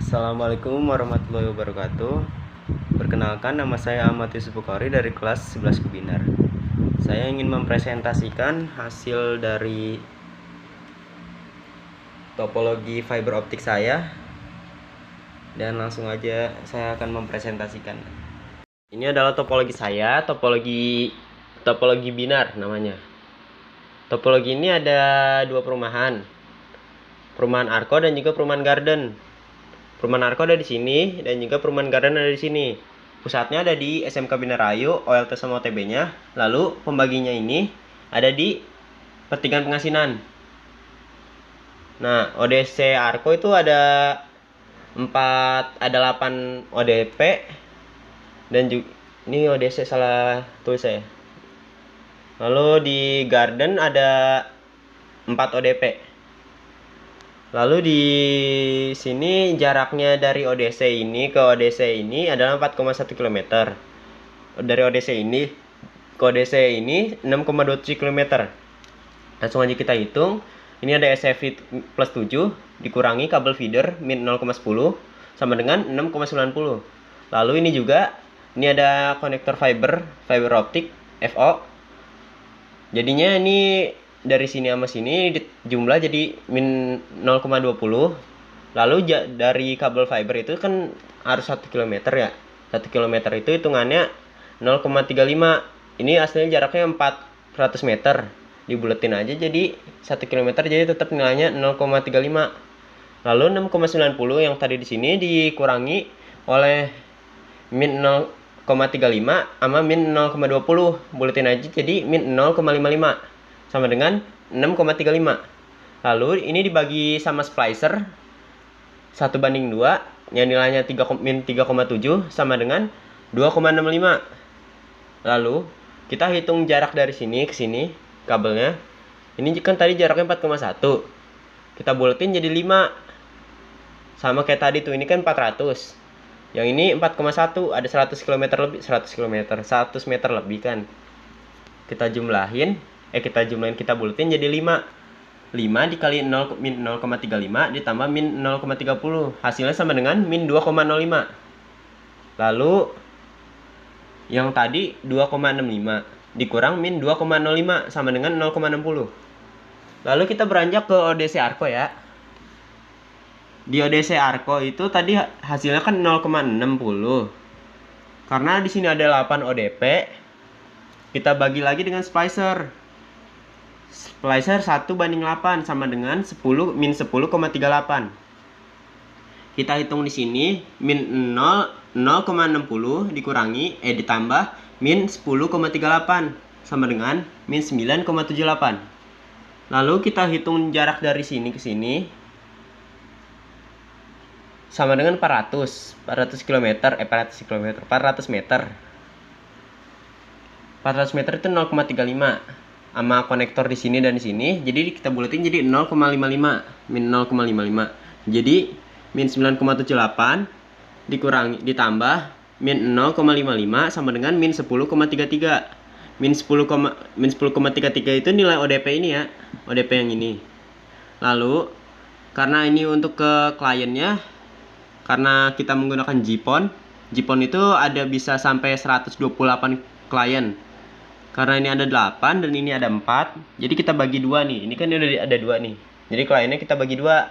Assalamualaikum warahmatullahi wabarakatuh. Perkenalkan, nama saya Ahmad Yusuf Bukhari dari kelas 11 Kebinar. Saya ingin mempresentasikan hasil dari topologi fiber optik saya. Dan langsung aja saya akan mempresentasikan. Ini adalah topologi saya, topologi binar namanya. Topologi ini ada dua perumahan. Perumahan Arko dan juga perumahan Garden. Perumahan Arko ada di sini dan juga perumahan Garden ada di sini. Pusatnya ada di SMK Bina Rayu, OLT sama OTB-nya. Lalu pembaginya ini ada di Pertigaan Pengasinan. Nah, ODC Arko itu ada 8 ODP dan juga ini ODC salah tulis saya. Lalu di Garden ada 4 ODP. Lalu di sini jaraknya dari ODC ini ke ODC ini adalah 4,1 km. Dari ODC ini ke ODC ini 6,27 km. Langsung aja kita hitung. Ini ada SFI plus 7 dikurangi kabel feeder min 0,10 sama dengan 6,90. Lalu ini juga ini ada konektor fiber optik FO. Jadinya ini dari sini sama sini jumlah jadi min 0,20. Lalu dari kabel fiber itu kan harus 1 km ya. 1 km itu hitungannya 0,35. Ini aslinya jaraknya 400 meter. Dibuletin aja jadi 1 km, jadi tetap nilainya 0,35. Lalu 6,90 yang tadi di sini dikurangi oleh min 0,35 sama min 0,20. Buletin aja jadi min 0,55 sama dengan 6,35. Lalu ini dibagi sama splicer 1:2 yang nilainya min 3,7 sama dengan 2,65. Lalu kita hitung jarak dari sini ke sini kabelnya. Ini kan tadi jaraknya 4,1. Kita buletin jadi 5. Sama kayak tadi tuh, ini kan 400. Yang ini 4,1, ada 100 km lebih, 100 meter lebih kan. Kita jumlahin, kita buletin jadi 5. 5 dikali 0, min 0,35 ditambah min 0,30. Hasilnya sama dengan min 2,05. Lalu yang tadi 2,65 dikurang min 2,05 sama dengan 0,60. Lalu kita beranjak ke ODC Arko ya. Di ODC Arko itu tadi hasilnya kan 0,60. Karena di sini ada 8 ODP, kita bagi lagi dengan splicer. Splicer 1:8 sama dengan min 10,38. Kita hitung di sini min 0,60 ditambah min 10,38 sama dengan min 9,78. Lalu kita hitung jarak dari sini ke sini sama dengan 400 meter. 400 meter itu 0,35 sama konektor di sini dan di sini. Jadi kita buletin jadi 0,55, min 0,55. Jadi min 9,78 ditambah min 0,55 sama dengan min 10,33. Min 10,33 itu nilai ODP ini ya, ODP yang ini. Lalu karena ini untuk ke kliennya, karena kita menggunakan GPON itu ada bisa sampai 128 klien. Karena ini ada 8 dan ini ada 4, jadi kita bagi 2 nih. Ini kan udah ada 2 nih. Jadi kliennya kita bagi 2.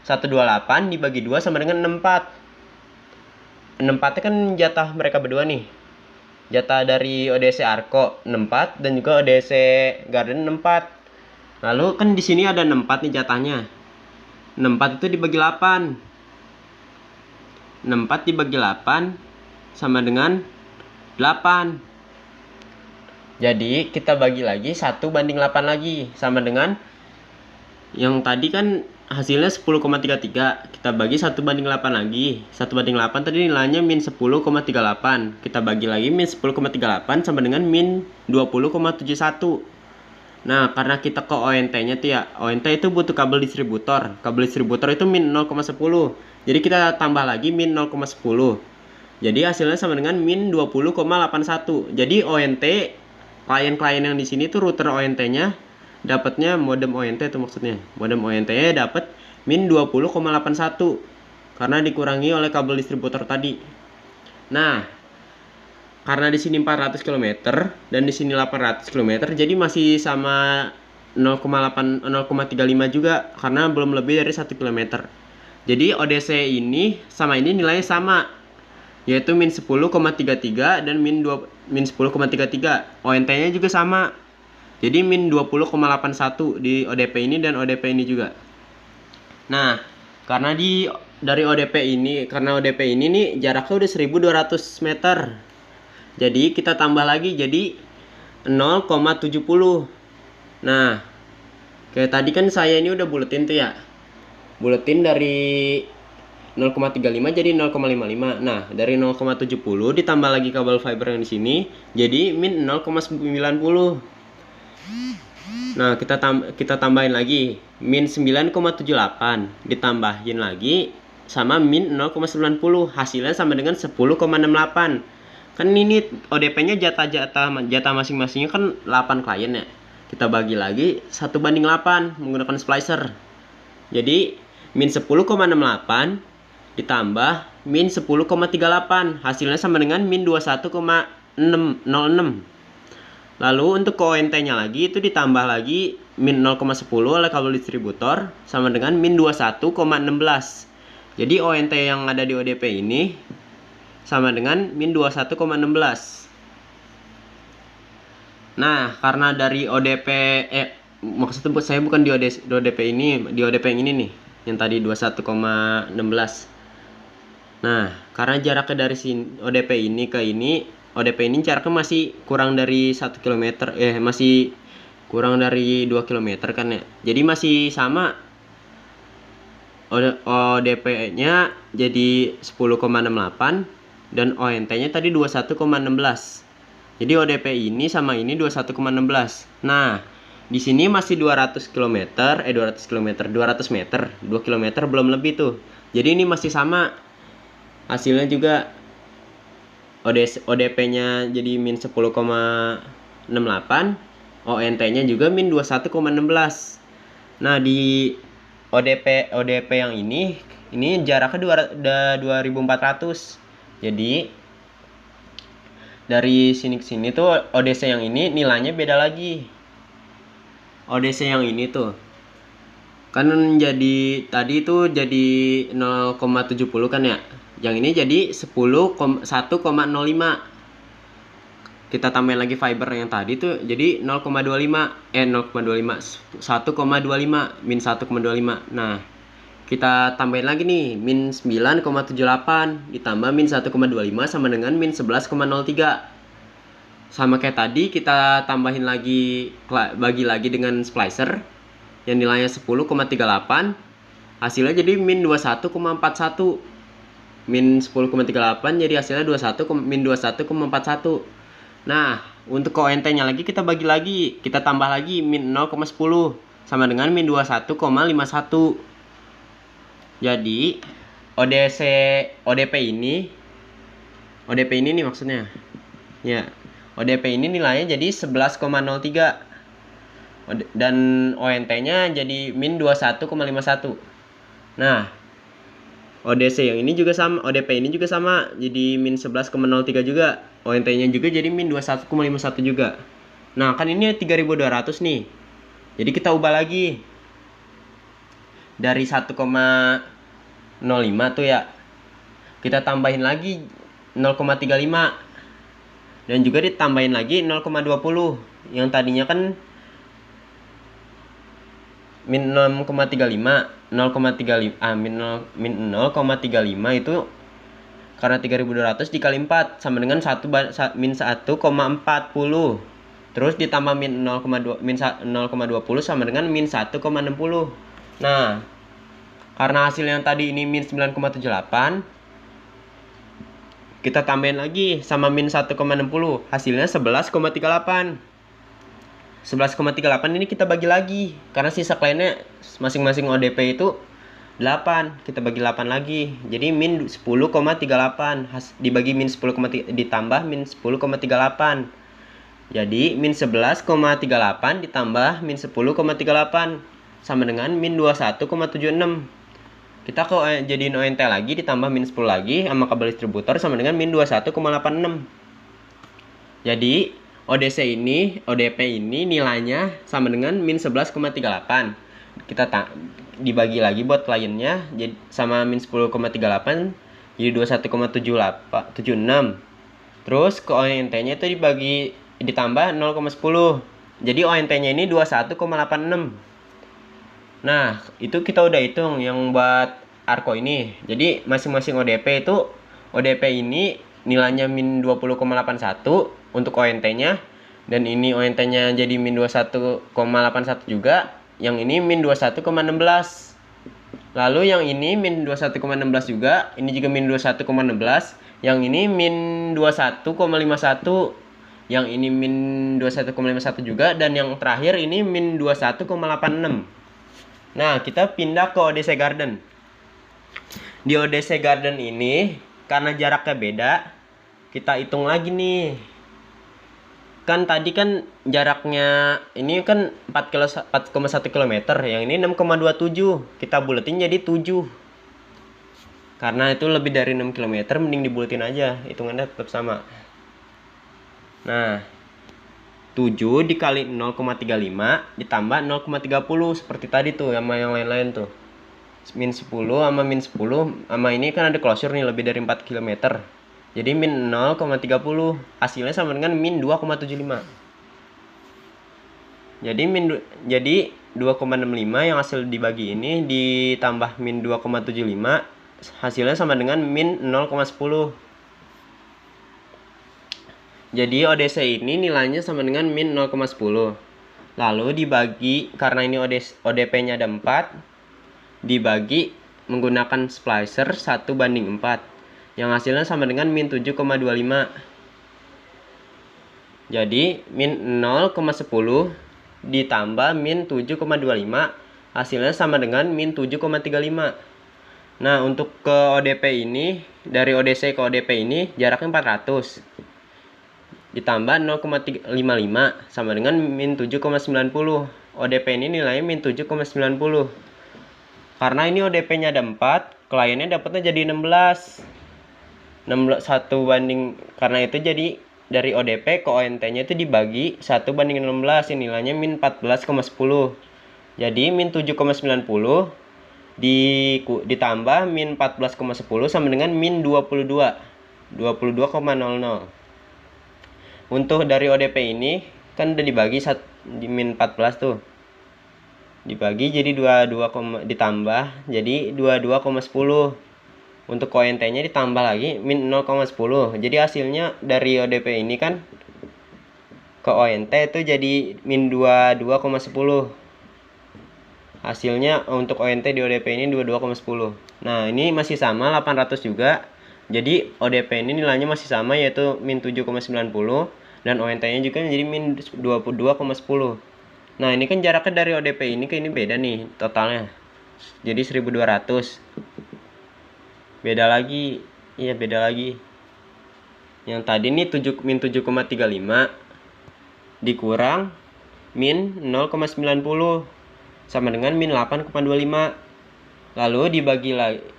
128 dibagi 2 sama dengan 64. 64 kan jatah mereka berdua nih. Jatah dari ODC Arko 64 dan juga ODC Garden 64. Lalu kan di sini ada 64 nih jatahnya. 64 itu dibagi 8. 64 dibagi 8 sama dengan 8. Jadi kita bagi lagi 1:8 lagi sama dengan yang tadi kan hasilnya 10,33. Kita bagi 1:8 lagi. 1:8 tadi nilainya min 10,38. Kita bagi lagi min 10,38 sama dengan min 20,71. Nah, karena kita ke ONT-nya tuh ya. ONT itu butuh kabel distributor. Kabel distributor itu min 0,10. Jadi kita tambah lagi min 0,10. Jadi hasilnya sama dengan min 20,81. Jadi ONT klien-klien yang di sini tuh router ONT-nya dapatnya modem ONT itu maksudnya. Modem ONT-nya dapat min 20,81. karena dikurangi oleh kabel distributor tadi. Nah, karena di sini 400 km dan di sini 800 km, jadi masih sama 0,35 juga karena belum lebih dari 1 km. Jadi ODC ini sama ini nilainya sama, yaitu min 10,33 dan min 10,33. ONT-nya juga sama. Jadi min 20,81 di ODP ini dan ODP ini juga. Nah, karena dari ODP ini, karena ODP ini nih jaraknya udah 1200 meter. Jadi kita tambah lagi jadi 0,70. Nah, kayak tadi kan saya ini udah buletin tuh ya. Buletin dari 0,35 jadi 0,55. Nah, dari 0,70 ditambah lagi kabel fiber yang di sini jadi min 0,90. Nah, kita tambahin lagi min 9,78 ditambahin lagi sama min 0,90, hasilnya sama dengan 10,68. Kan ini ODP-nya jatah masing-masingnya kan 8 klien ya. Kita bagi lagi 1:8 menggunakan splicer. Jadi min 10,68 ditambah min 10,38, hasilnya sama dengan min 21,06. Lalu untuk ONT-nya lagi itu ditambah lagi min 0,10 oleh kabel distributor sama dengan min 21,16. Jadi ONT yang ada di ODP ini sama dengan min 21,16. Nah, karena dari ODP maksudnya saya bukan di ODP ini, di ODP yang ini nih, yang tadi 21,16. Nah, karena jaraknya dari sini ODP ini ke ini, ODP ini jaraknya masih kurang dari 1 km, masih kurang dari 2 km kan ya. Jadi masih sama, ODP-nya jadi 10,68 dan ONT-nya tadi 21,16. Jadi ODP ini sama ini 21,16. Nah, di sini masih 200 meter, 200 meter, 2 km belum lebih tuh. Jadi ini masih sama. Hasilnya juga ODP-nya jadi min 10,68, ONT-nya juga min 21,16. Nah, di ODP yang ini jaraknya udah 2400. Jadi dari sini ke sini tuh ODC yang ini nilainya beda lagi. ODC yang ini tuh kan jadi tadi tuh jadi 0,70 kan ya. Yang ini jadi 1,05. Kita tambahin lagi fiber yang tadi tuh jadi 0,25 1,25 min 1,25. Nah, kita tambahin lagi nih min 9,78 ditambah min 1,25 sama dengan min 11,03. Sama kayak tadi kita tambahin lagi, bagi lagi dengan splicer yang nilainya 10,38, hasilnya jadi min 21,41. Min 10,38 jadi hasilnya min 21,41. Nah, untuk ONT-nya lagi kita bagi lagi, kita tambah lagi min 0,10 sama dengan min 21,51. Jadi ODP ini nih maksudnya. Ya, ODP ini nilainya jadi 11,03 dan ONT-nya jadi min 21,51. Nah, ODC yang ini juga sama, ODP ini juga sama, jadi min 11,03 juga. ONT-nya juga jadi min 21,51 juga. Nah, kan ini 3200 nih. Jadi kita ubah lagi. Dari 1,05 tuh ya. Kita tambahin lagi 0,35. Dan juga ditambahin lagi 0,20. Yang tadinya kan min 0,35 min 0,35 itu karena 3200 dikali 4 sama dengan min 1,40. Terus ditambah min 0,20 sama dengan min 1,60. Nah, karena hasil yang tadi ini min 9,78, kita tambahin lagi sama min 1,60, hasilnya 11,38. 11,38 ini kita bagi lagi karena sisa kliennya masing-masing ODP itu 8, kita bagi 8 lagi jadi min 10,38 dibagi min 10, ditambah min 10,38 jadi min 11,38 ditambah min 10,38 sama dengan min 21,76. Kita jadiin ONT lagi ditambah min 10 lagi sama kabel distributor sama dengan min 21,86. Jadi ODP ini nilainya sama dengan min 11,38. Kita dibagi lagi buat kliennya jadi sama min 10,38 jadi 21,76. Terus ke ONT-nya itu ditambah 0,10. Jadi ONT-nya ini 21,86. Nah, itu kita udah hitung yang buat Arko ini. Jadi masing-masing ODP ini nilainya min 20,81 untuk ONT-nya, dan ini ONT-nya jadi min 21,81 juga. Yang ini min 21,16. Lalu yang ini min 21,16 juga, ini juga min 21,16. Yang ini min 21,51. Yang ini min 21,51 juga, dan yang terakhir ini min 21,86. Nah, kita pindah ke ODC Garden. Di ODC Garden ini, karena jaraknya beda, kita hitung lagi nih. Kan tadi kan jaraknya ini kan 4,1 km, yang ini 6,27. Kita buletin jadi 7. Karena itu lebih dari 6 km, mending dibuletin aja, hitungannya tetap sama. Nah, 7 dikali 0,35 ditambah 0,30 seperti tadi tuh sama yang lain-lain tuh. Min 10 sama min 10 sama ini kan ada closure nih lebih dari 4 km. Jadi min 0,30 hasilnya sama dengan min 2,75. Jadi 2,65 yang hasil dibagi ini ditambah min 2,75 hasilnya sama dengan min 0,10. Jadi ODC ini nilainya sama dengan min 0,10. Lalu dibagi, karena ini ODP-nya ada 4, dibagi menggunakan splicer 1:4. Yang hasilnya sama dengan min 7,25. Jadi min 0,10 ditambah min 7,25 hasilnya sama dengan min 7,35. Nah, untuk ke ODP ini, dari ODC ke ODP ini jaraknya 400. Ditambah 0,55 sama dengan min 7,90. ODP ini nilainya min 7,90. Karena ini ODP-nya ada 4, kliennya dapatnya jadi 16. 1 karena itu jadi dari ODP ke ONT-nya itu dibagi 1:16, yang nilainya min 14,10. Jadi min 7,90 ditambah min 14,10 sama dengan min 22,00. Untuk dari ODP ini kan udah dibagi min 14 tuh. Dibagi jadi 22, ditambah jadi 22,10. Untuk ONT-nya ditambah lagi min 0,10. Jadi hasilnya dari ODP ini kan ke ONT itu jadi min 22,10. Hasilnya untuk ONT di ODP ini 22,10. Nah, ini masih sama 800 juga. Jadi ODP ini nilainya masih sama, yaitu min 7,90, dan ONT-nya juga jadi min 22,10. Nah, ini kan jaraknya dari ODP ini ke ini beda nih totalnya. Jadi 1200. Beda lagi. Iya, beda lagi. Yang tadi nih min 7,35 dikurang min 0,90 sama dengan min 8,25. Lalu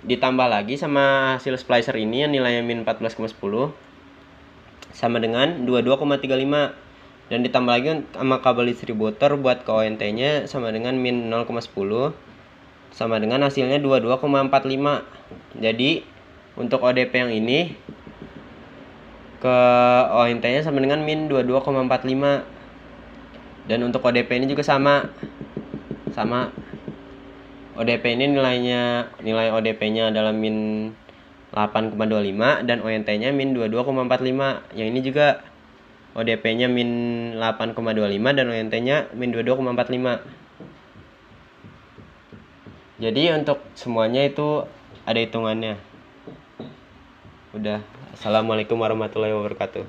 ditambah lagi sama hasil splicer ini yang nilainya min 14,10 sama dengan 22,35, dan ditambah lagi sama kabel distributor buat ke ONT-nya sama dengan min 0,10 sama dengan hasilnya 22,45. Jadi untuk ODP yang ini ke ONT-nya sama dengan min 22,45, dan untuk ODP ini juga sama. ODP ini nilai ODP-nya adalah min 8,25 dan ONT-nya min 22,45. Yang ini juga ODP-nya min 8,25 dan ONT-nya min 22,45. Jadi untuk semuanya itu ada hitungannya. Udah. Assalamualaikum warahmatullahi wabarakatuh.